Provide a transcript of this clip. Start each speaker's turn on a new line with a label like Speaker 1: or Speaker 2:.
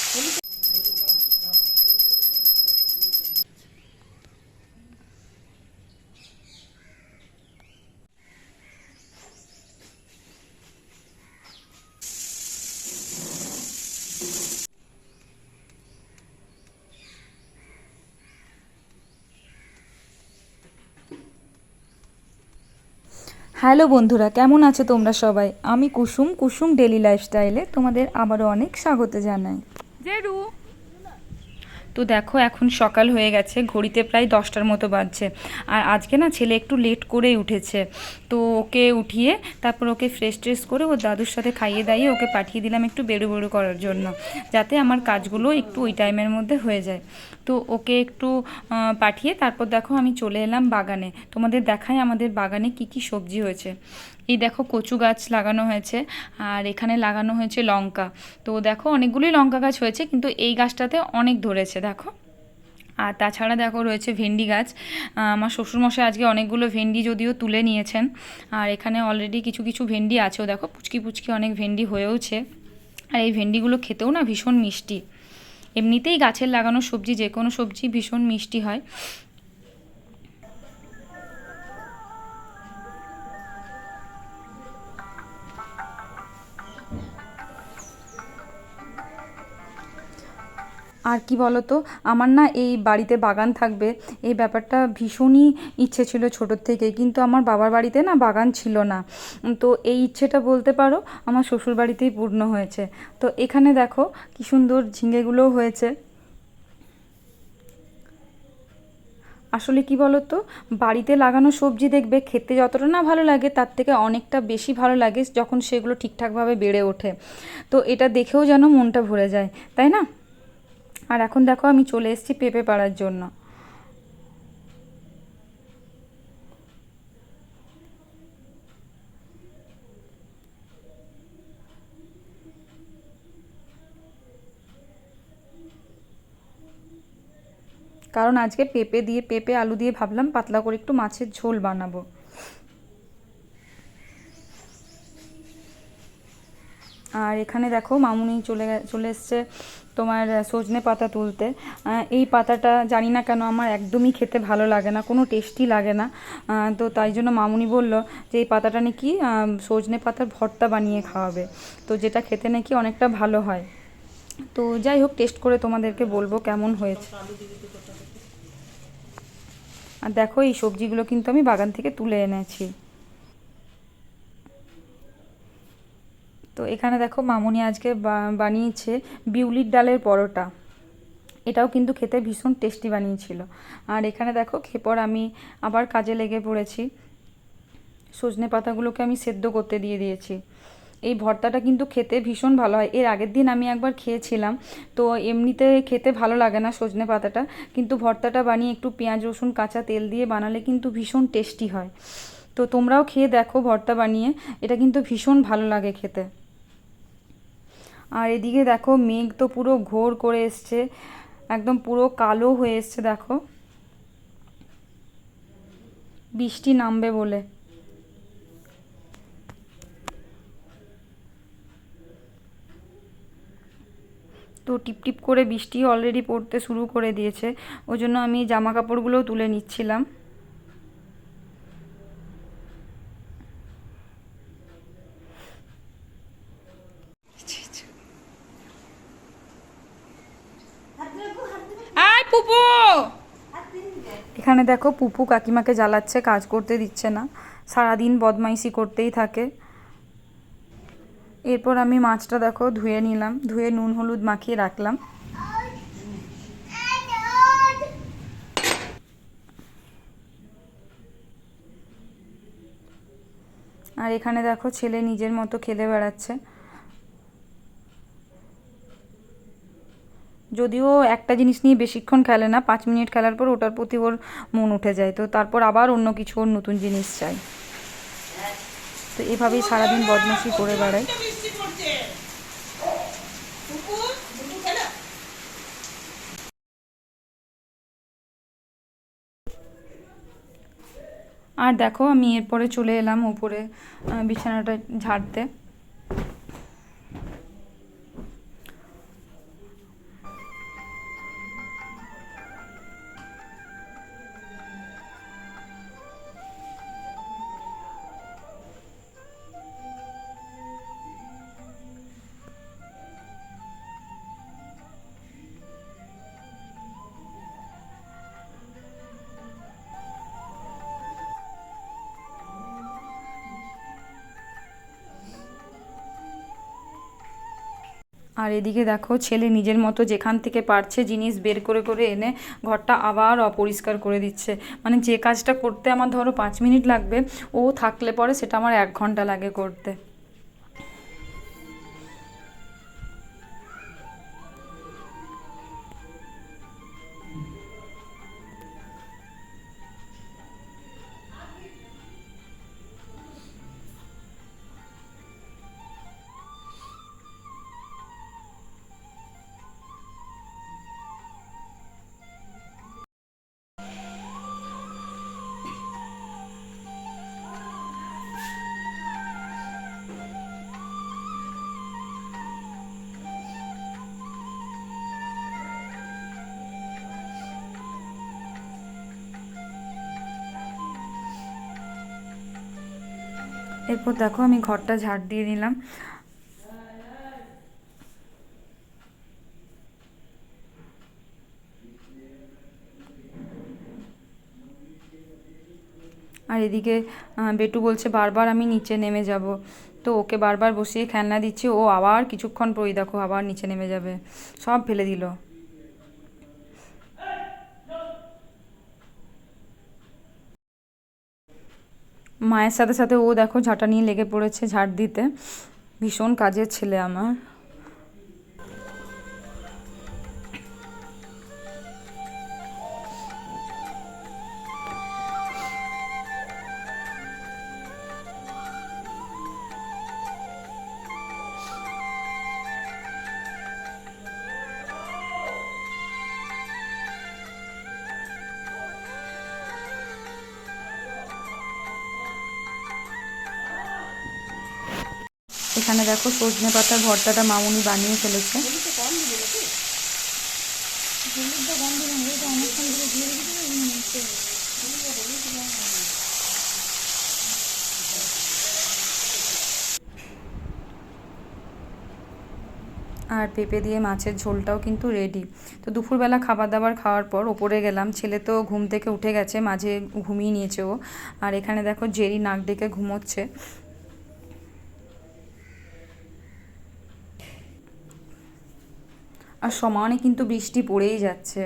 Speaker 1: Hello বন্ধুরা, কেমন আছো তোমরা সবাই? আমি কুসুম ডেলি লাইফস্টাইলে তোমাদের আবারও অনেক স্বাগত জানাই। জেরু, তো দেখো এখন সকাল হয়ে গেছে, ঘড়িতে প্রায় 10টার মতো বাজছে। আর আজকে না ছেলে একটু লেট করেই উঠেছে, তো ওকে উঠিয়ে তারপর ওকে ফ্রেশ ট্রেশ করে ওর দাদুর সাথে খাইয়ে দাইয়ে ওকে পাঠিয়ে দিলাম একটু বেরু করার জন্য, যাতে আমার কাজগুলো একটু ওই টাইমের মধ্যে হয়ে যায়। তো ওকে একটু পাঠিয়ে তারপর দেখো আমি চলে এলাম বাগানে। তোমাদের দেখাই আমাদের বাগানে কি কি সবজি হয়েছে। এই দেখো কচু গাছ লাগানো হয়েছে, আর এখানে লাগানো হয়েছে লঙ্কা। তো দেখো অনেকগুলোই লঙ্কা গাছ হয়েছে, কিন্তু এই গাছটাতে অনেক ধরেছে দেখো। আর তাছাড়া দেখো রয়েছে ভেন্ডি গাছ। আমার শ্বশুরমশাই আজকে অনেকগুলো ভেন্ডি যদিও তুলে নিয়েছেন, আর এখানে অলরেডি কিছু কিছু ভেন্ডি আছেও, দেখো পুচকি পুচকি অনেক ভেন্ডি হয়েওছে। আর এই ভেন্ডিগুলো খেতেও না ভীষণ মিষ্টি। এমনিতেই গাছের লাগানো সবজি, যে কোনো সবজি ভীষণ মিষ্টি হয়। আর কি বলো তো, আমার না এই বাড়িতে বাগান থাকবে এই ব্যাপারটা ভীষণই ইচ্ছে ছিল ছোটোর থেকে, কিন্তু আমার বাবার বাড়িতে না বাগান ছিল না। তো এই ইচ্ছেটা বলতে পারো আমার শ্বশুর বাড়িতেই পূর্ণ হয়েছে। তো এখানে দেখো কি সুন্দর ঝিঙেগুলোও হয়েছে। আসলে কি বলো তো, বাড়িতে লাগানো সবজি দেখবে খেতে যতটা না ভালো লাগে তার থেকে অনেকটা বেশি ভালো লাগে যখন সেগুলো ঠিকঠাকভাবে বেড়ে ওঠে। তো এটা দেখেও যেন মনটা ভরে যায়, তাই না? আর এখন দেখো আমি চলে এসেছি পেঁপে পাড়ার জন্য। কারণ আজকে পেঁপে আলু দিয়ে ভাবলাম পাতলা করে একটু মাছের ঝোল বানাবো। আর এখানে দেখো মামুনি চলে এসছে তোমার সজনে পাতা তুলতে। এই পাতাটা জানি না কেন আমার একদমই খেতে ভালো লাগে না, কোনো টেস্টি লাগে না। তো তাই জন্য মামুনি বলল যে এই পাতাটা নাকি সজনে পাতার ভর্তা বানিয়ে খাওয়াবে, তো যেটা খেতে নাকি অনেকটা ভালো হয়। তো যাই হোক, টেস্ট করে তোমাদেরকে বলবো কেমন হয়েছে। আর দেখো এই সবজিগুলো কিন্তু আমি বাগান থেকে তুলে এনেছি। তো এখানে দেখো মামুনি আজকে বানিয়েছে বিউলির ডালের পরোটা। এটাও কিন্তু খেতে ভীষণ টেস্টি বানিয়েছিল। আর এখানে দেখো খেপর আমি আবার কাজে লেগে পড়েছি। সজনে পাতাগুলোকে আমি সেদ্ধ করতে দিয়ে দিয়েছি। এই ভর্তাটা কিন্তু খেতে ভীষণ ভালো হয়। এর আগের দিন আমি একবার খেয়েছিলাম, তো এমনিতে খেতে ভালো লাগে না সজনে পাতাটা, কিন্তু ভর্তাটা বানিয়ে একটু পেঁয়াজ রসুন কাঁচা তেল দিয়ে বানালে কিন্তু ভীষণ টেস্টি হয়। তো তোমরাও খেয়ে দেখো ভর্তা বানিয়ে, এটা কিন্তু ভীষণ ভালো লাগে খেতে। আর এদিকে দেখো মেঘ তো পুরো ঘোর করে এসছে, একদম পুরো কালো হয়ে এসছে দেখো, বৃষ্টি নামবে বলে। তো টিপটিপ করে বৃষ্টি অলরেডি পড়তে শুরু করে দিয়েছে, ওই জন্য আমি জামা কাপড়গুলোও তুলে নিচ্ছিলাম। আয় পুপু, এখানে দেখো পুপু কাকিমাকে জ্বালাচ্ছে, কাজ করতে দিচ্ছে না, সারাদিন বদমাইশি করতেই থাকে। এরপর আমি মাছটা দেখো ধুয়ে নিলাম, ধুয়ে নুন হলুদ মাখিয়ে রাখলাম। আর এখানে দেখো ছেলে নিজের মতো খেলে বেড়াচ্ছে। যদিও একটা জিনিস নিয়ে বেশিক্ষণ খেলে না, 5 মিনিট খেলার পর ওটার প্রতি ওর মন উঠে যায়, তো তারপর আবার অন্য কিছু ওর নতুন জিনিস চাই। তো এভাবেই সারাদিন বদমাশি করে বেড়ায়। আর দেখো আমি এরপরে চলে এলাম উপরে বিছানাটা ঝাড়তে। আর এদিকে দেখো ছেলে নিজের মতো যেখান থেকে পারছে জিনিস বের করে করে এনে ঘরটা আবার অপরিষ্কার করে দিচ্ছে। মানে যে কাজটা করতে আমার ধরো 5 মিনিট লাগবে, ও থাকলে পরে সেটা আমার 1 ঘন্টা লাগে করতে। এরপর দেখো আমি ঘরটা ঝাড় দিয়ে নিলাম। আর এদিকে বেটু বলছে বারবার আমি নিচে নেমে যাব, তো ওকে বারবার বসিয়ে খেলনা দিচ্ছি, ও আবার কিছুক্ষণ পরেই দেখো আবার নিচে নেমে যাবে, সব ফেলে দিল। মায়ের সাথে সাথে ও দেখো ঝাঁটা নিয়ে লেগে পড়েছে ঝাড় দিতে, ভীষণ কাজের ছেলে আমার। এখানে দেখো সজনে পাতার ভর্তাটা মামুনি বানিয়ে ফেলেছে। আর পেঁপে দিয়ে মাছের ঝোলটাও কিন্তু রেডি। তো দুপুরবেলা খাবার দাবার খাওয়ার পর ওপরে গেলাম, ছেলে তো ঘুম থেকে উঠে গেছে, মাঝে ঘুমিয়ে নিয়েছে ও। আর এখানে দেখো জেরি নাক ডেকে ঘুমোচ্ছে। আর সমানে কিন্তু বৃষ্টি পড়েই যাচ্ছে।